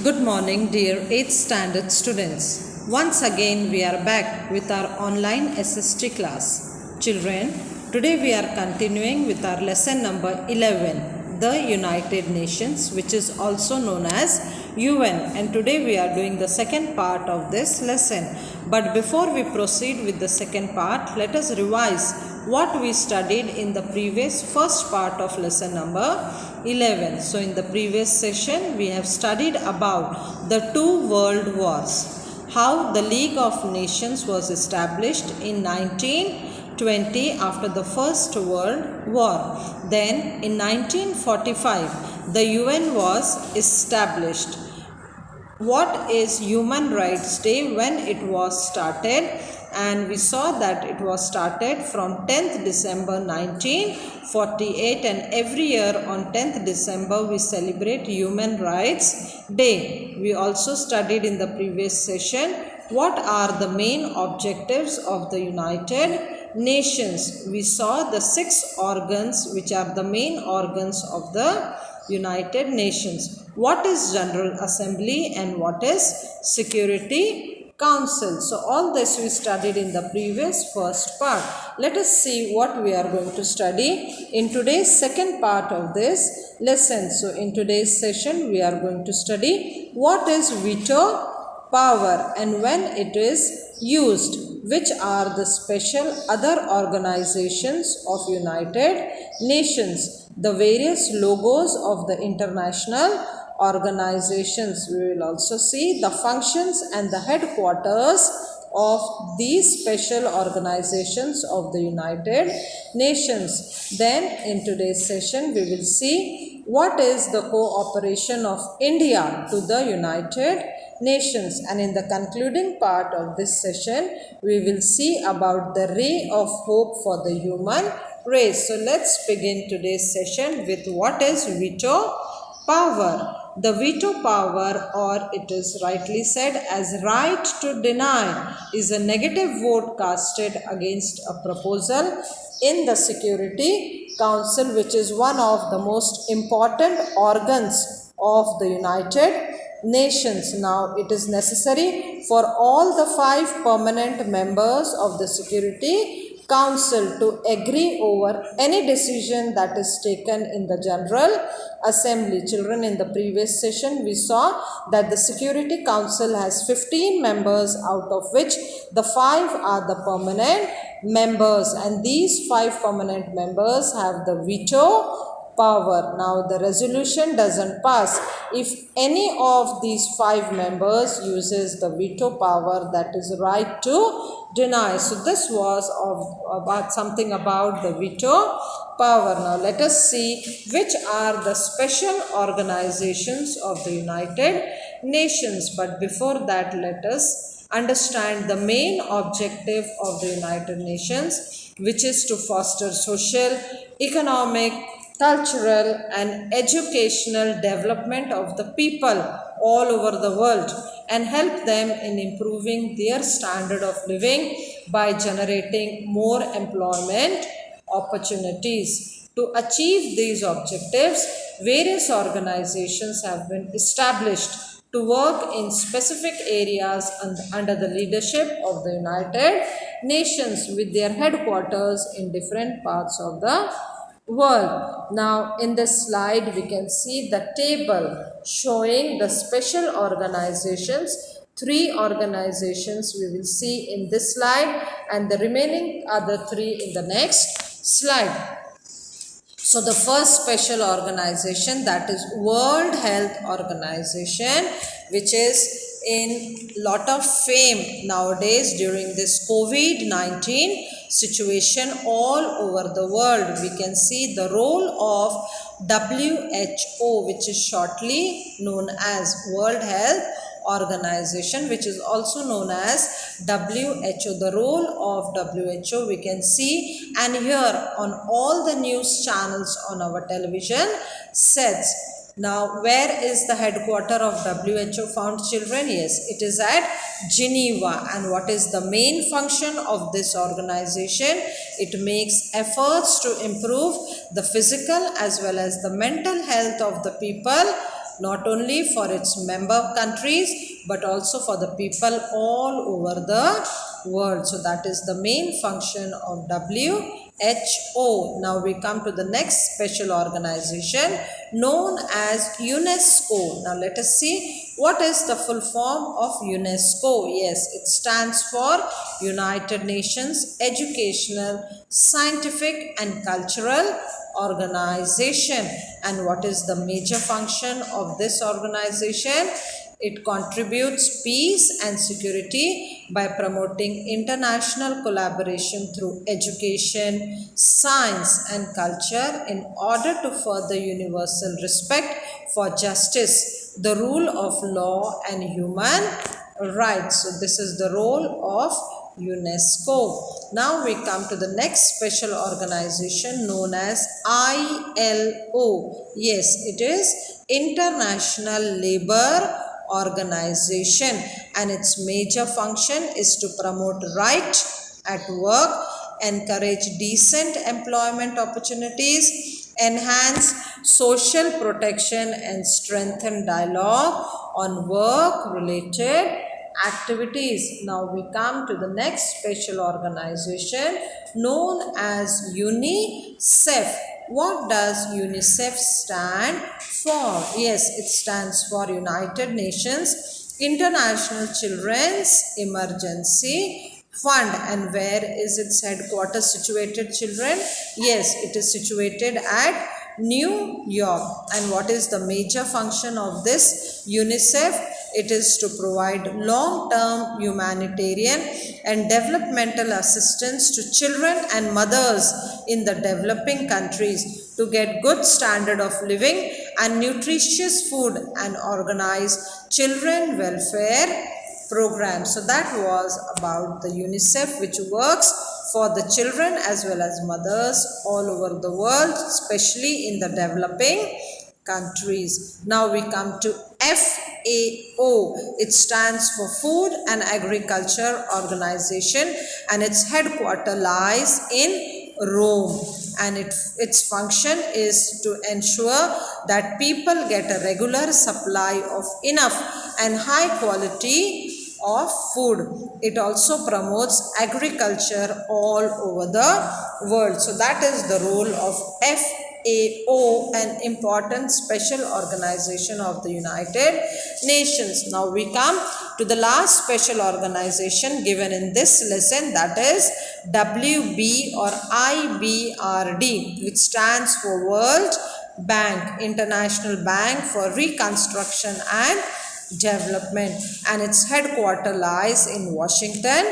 Good morning, dear 8th standard students. Once again, we are back with our online SST class. Children, today we are continuing with our lesson number 11, the United Nations, which is also known as UN. And today we are doing the second part of this lesson. But before we proceed with the second part, let us revise what we studied in the previous first part of lesson number 11. So in the previous session we have studied about the two world wars, how the League of Nations was established in 1920 after the First World War. Then in 1945 the UN was established. What is Human Rights Day, when it was started, and we saw that it was started from 10th December 1948, and every year on 10th December we celebrate Human Rights Day. We also studied in the previous session what are the main objectives of the United Nations. We saw the 6 organs which are the main organs of the United Nations. What is General Assembly and what is Security Council? So all this we studied in the previous first part. Let us see what we are going to study in today's second part of this lesson. So in today's session we are going to study what is veto power and when it is used, which are the special other organizations of United Nations, the various logos of the international organizations. We will also see the functions and the headquarters of these special organizations of the United Nations. Then in today's session we will see what is the cooperation of India to the United Nations, and in the concluding part of this session we will see about the ray of hope for the human race. So let's begin today's session with what is veto power. The veto power, or it is rightly said as right to deny, is a negative vote casted against a proposal in the Security Council, which is one of the most important organs of the United Nations. Now it is necessary for all the 5 permanent members of the Security Council to agree over any decision that is taken in the General Assembly. Children, in the previous session we saw that the Security Council has 15 members, out of which the 5 are the permanent members, and these 5 permanent members have the veto power. Now the resolution doesn't pass if any of these 5 members uses the veto power, that is right to deny. So this was about something about the veto power. Now let us see which are the special organizations of the United Nations. But before that, let us understand the main objective of the United Nations, which is to foster social, economic, cultural and educational development of the people all over the world and help them in improving their standard of living by generating more employment opportunities. To achieve these objectives, various organizations have been established to work in specific areas under the leadership of the United Nations, with their headquarters in different parts of the world. Now in this slide we can see the table showing the special organizations. 3 organizations we will see in this slide and the remaining other 3 in the next slide. So the first special organization, that is World Health Organization, which is in lot of fame nowadays during this COVID-19 situation all over the world. We can see the role of WHO, which is shortly known as World Health Organization, which is also known as WHO. The role of WHO we can see and hear on all the news channels on our television sets. Now, where is the headquarter of WHO found, children? Yes, it is at Geneva. And what is the main function of this organization? It makes efforts to improve the physical as well as the mental health of the people not only for its member countries but also for the people all over the world. So that is the main function of WHO. Now we come to the next special organization known as UNESCO. Now let us see what is the full form of UNESCO. Yes, it stands for United Nations Educational, Scientific and Cultural Organization. And what is the major function of this organization? It contributes peace and security by promoting international collaboration through education, science and culture in order to further universal respect for justice, the rule of law and human rights. So this is the role of UNESCO. Now we come to the next special organization known as ILO. Yes, it is International Labour Organization, and its major function is to promote right at work, encourage decent employment opportunities, enhance social protection and strengthen dialogue on work related activities. Now we come to the next special organization known as UNICEF. What does UNICEF stand for? Yes, it stands for United Nations International Children's Emergency Fund. And where is its headquarters situated, children? Yes, it is situated at New York. And what is the major function of this UNICEF? It is to provide long-term humanitarian and developmental assistance to children and mothers in the developing countries to get good standard of living and nutritious food and organize children welfare programs. So that was about the UNICEF, which works for the children as well as mothers all over the world, especially in the developing countries. Now we come to FAO. It stands for Food and Agriculture Organization, and its headquarters lies in Rome, and its function is to ensure that people get a regular supply of enough and high quality of food. It also promotes agriculture all over the world. So that is the role of FAO, an important special organization of the United Nations. Now we come to the last special organization given in this lesson, that is WB or IBRD, which stands for World Bank, International Bank for Reconstruction and Development, and its headquarters lies in Washington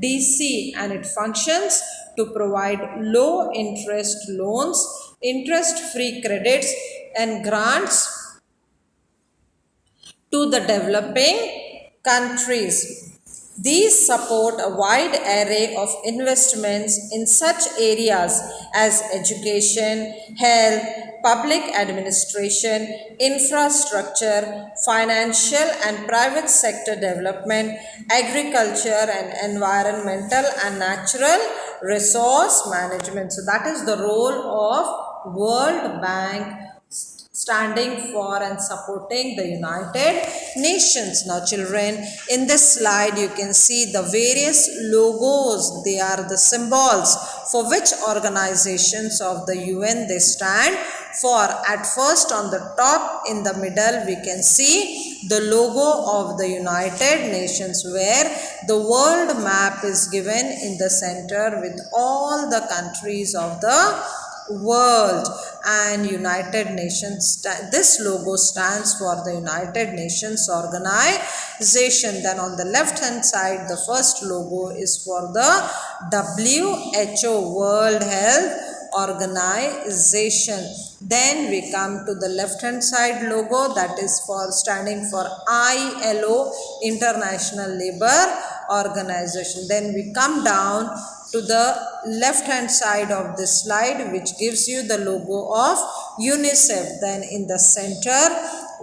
DC, and it functions to provide low interest loans, interest free credits and grants to the developing countries. These support a wide array of investments in such areas as education, health, public administration, infrastructure, financial and private sector development, agriculture and environmental and natural resource management. So that is the role of World Bank, standing for and supporting the United Nations. Now children, in this slide you can see the various logos. They are the symbols for which organizations of the UN they stand for. At first, on the top in the middle we can see the logo of the United Nations, where the world map is given in the center with all the countries of the world, and United Nations, this logo stands for the United Nations Organization. Then on the left hand side, the first logo is for the WHO, World Health Organization. Then we come to the left hand side logo, that is for standing for ILO, International Labour Organization. Then we come down to the left hand side of this slide, which gives you the logo of UNICEF. Then in the center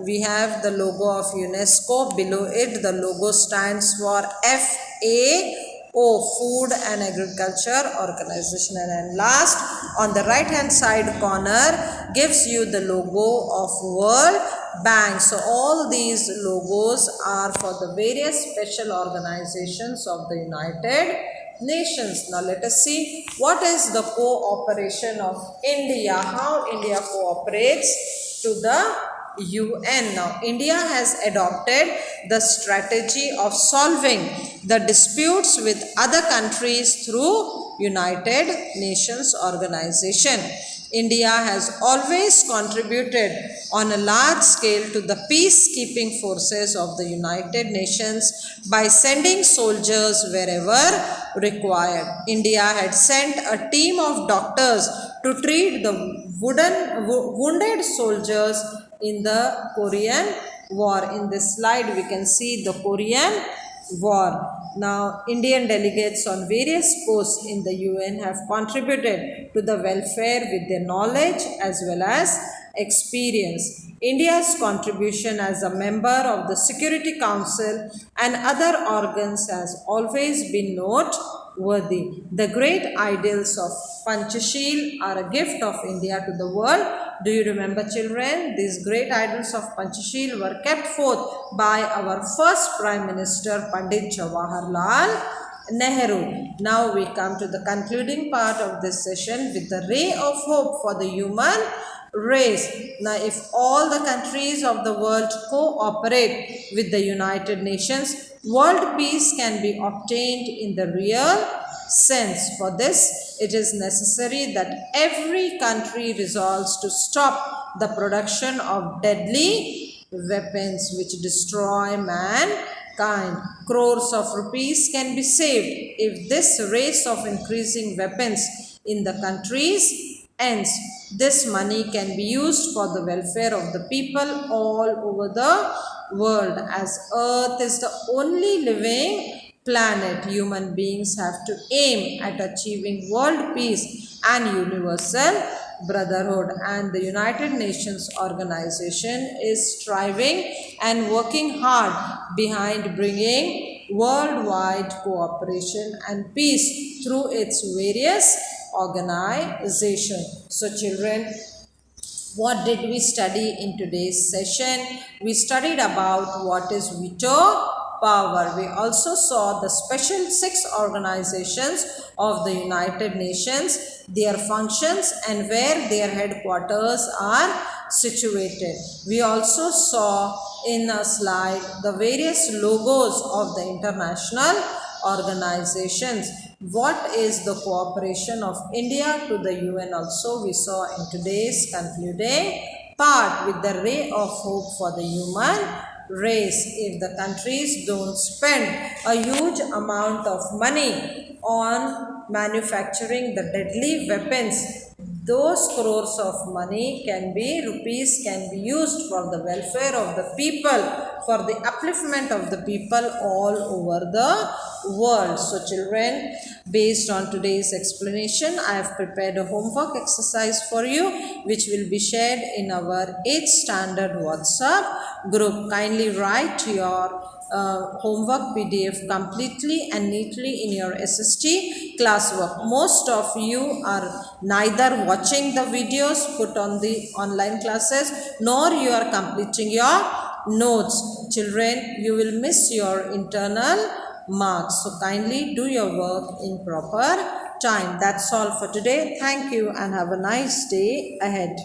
we have the logo of UNESCO. Below it the logo stands for FAO, Food and Agriculture Organization. And then last, on the right hand side corner gives you the logo of World banks. So all these logos are for the various special organizations of the United Nations. Now let us see what is the cooperation of India, how India cooperates to the UN. Now, India has adopted the strategy of solving the disputes with other countries through United Nations organization. India has always contributed on a large scale to the peacekeeping forces of the United Nations by sending soldiers wherever required. India had sent a team of doctors to treat the wounded soldiers in the Korean War. In this slide, we can see the Korean War. Now, Indian delegates on various posts in the UN have contributed to the welfare with their knowledge as well as experience. India's contribution as a member of the Security Council and other organs has always been noteworthy. The great ideals of Panchashil are a gift of India to the world. Do you remember, children? These great ideals of Panchashil were kept forth by our first Prime Minister, Pandit Jawaharlal Nehru. Now we come to the concluding part of this session with the ray of hope for the human race. Now, if all the countries of the world cooperate with the United Nations, world peace can be obtained in the real sense. For this, it is necessary that every country resolves to stop the production of deadly weapons which destroy mankind. Crores of rupees can be saved if this race of increasing weapons in the countries ends. This money can be used for the welfare of the people all over the world. As Earth is the only living planet, human beings have to aim at achieving world peace and universal brotherhood, and the United Nations organization is striving and working hard behind bringing worldwide cooperation and peace through its various organization. So children, what did we study in today's session? We studied about what is veto power. We also saw the special 6 organizations of the United Nations, their functions and where their headquarters are situated. We also saw in a slide the various logos of the international organizations. What is the cooperation of India to the UN also we saw in today's concluding part with the ray of hope for the human race. If the countries don't spend a huge amount of money on manufacturing the deadly weapons, those crores of money rupees can be used for the welfare of the people, for the upliftment of the people all over the world. So children, based on today's explanation, I have prepared a homework exercise for you which will be shared in our 8th standard WhatsApp group. Kindly write your homework PDF completely and neatly in your SST classwork. Most of you are neither watching the videos put on the online classes nor you are completing your notes. Children, you will miss your internal marks. So kindly do your work in proper time. That's all for today. Thank you and have a nice day ahead.